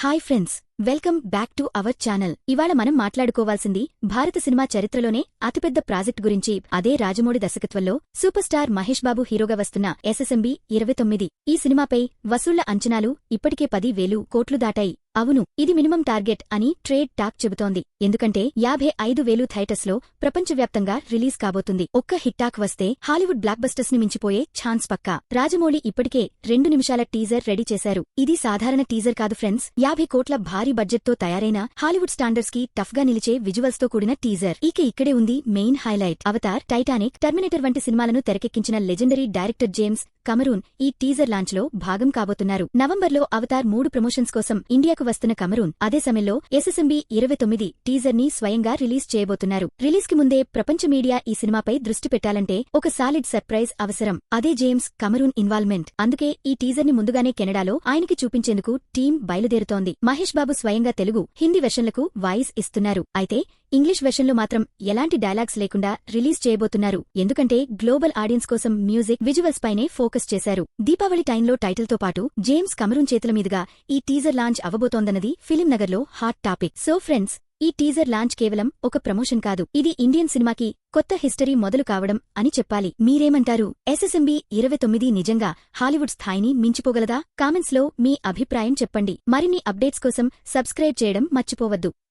Hi friends, welcome back to our channel. ఇవాళ మనం మాట్లాడుకోవాల్సింది భారత సినిమా చరిత్రలోనే అతిపెద్ద ప్రాజెక్ట్ గురించి. అదే రాజమౌళి దర్శకత్వంలో సూపర్ స్టార్ మహేష్ బాబు హీరోగా వస్తున్న SSMB 29. ఈ సినిమాపై వసూళ్ల అంచనాలు ఇప్పటికే 10,000 కోట్లు దాటాయి. అవును, ఇది మినిమం టార్గెట్ అని ట్రేడ్ టాక్ చెబుతోంది. ఎందుకంటే 55,000 థియేటర్స్లో ప్రపంచవ్యాప్తంగా రిలీజ్ కాబోతుంది. ఒక్క హిట్ టాక్ వస్తే హాలీవుడ్ బ్లాక్ బస్టర్స్ ని మించిపోయే ఛాన్స్ పక్కా. రాజమౌళి ఇప్పటికే 2 నిమిషాల టీజర్ రెడీ చేశారు. ఇది సాధారణ టీజర్ కాదు ఫ్రెండ్స్, 50 కోట్ల భారీ బడ్జెట్ తో తయారైన హాలీవుడ్ స్టాండర్డ్స్ కి టఫ్ గా నిలిచే విజువల్స్ తో కూడిన టీజర్. ఇక్కడే ఉంది main highlight. Avatar, Titanic, terminator వంటి సినిమాలను తెరకెక్కించిన లెజెండరీ డైరెక్టర్ జేమ్స్ కమరూన్ ఈ టీజర్ లాంచ్ లో భాగం కాబోతున్నారు. నవంబర్లో అవతార్ 3 ప్రమోషన్స్ కోసం ఇండియాకు వస్తున్న కమరూన్ అదే సమయంలో SSMB 29 టీజర్ ని స్వయంగా రిలీజ్ చేయబోతున్నారు. రిలీజ్ కి ముందే ప్రపంచ మీడియా ఈ సినిమాపై దృష్టి పెట్టాలంటే ఒక సాలిడ్ సర్ప్రైజ్ అవసరం. అదే జేమ్స్ కమరూన్ ఇన్వాల్వ్మెంట్. అందుకే ఈ టీజర్ ని ముందుగానే కెనడాలో ఆయనకి చూపించేందుకు టీం బయలుదేరుతోంది. మహేష్ బాబు స్వయంగా తెలుగు, హిందీ వెర్షన్లకు వాయిస్ ఇస్తున్నారు. అయితే ఇంగ్లీష్ వెర్షన్లో మాత్రం ఎలాంటి డైలాగ్స్ లేకుండా రిలీజ్ చేయబోతున్నారు. ఎందుకంటే గ్లోబల్ ఆడియన్స్ కోసం మ్యూజిక్, విజువల్స్ పైనే ఫోకస్ చేశారు. దీపావళి టైంలో టైటిల్ తో పాటు జేమ్స్ కమరూన్ చేతుల మీదుగా ఈ టీజర్ లాంచ్ అవ్వబోతోందన్నది ఫిలిం నగర్ లో హాట్ టాపిక్. సో ఫ్రెండ్స్, ఈ టీజర్ లాంచ్ కేవలం ఒక ప్రమోషన్ కాదు, ఇది ఇండియన్ సినిమాకి కొత్త హిస్టరీ మొదలు కావడం అని చెప్పాలి. మీరేమంటారు? SSMB 29 నిజంగా హాలీవుడ్ స్థాయిని మించిపోగలదా? కామెంట్స్ లో మీ అభిప్రాయం చెప్పండి. మరిన్ని అప్డేట్స్ కోసం సబ్స్క్రైబ్ చేయడం మర్చిపోవద్దు.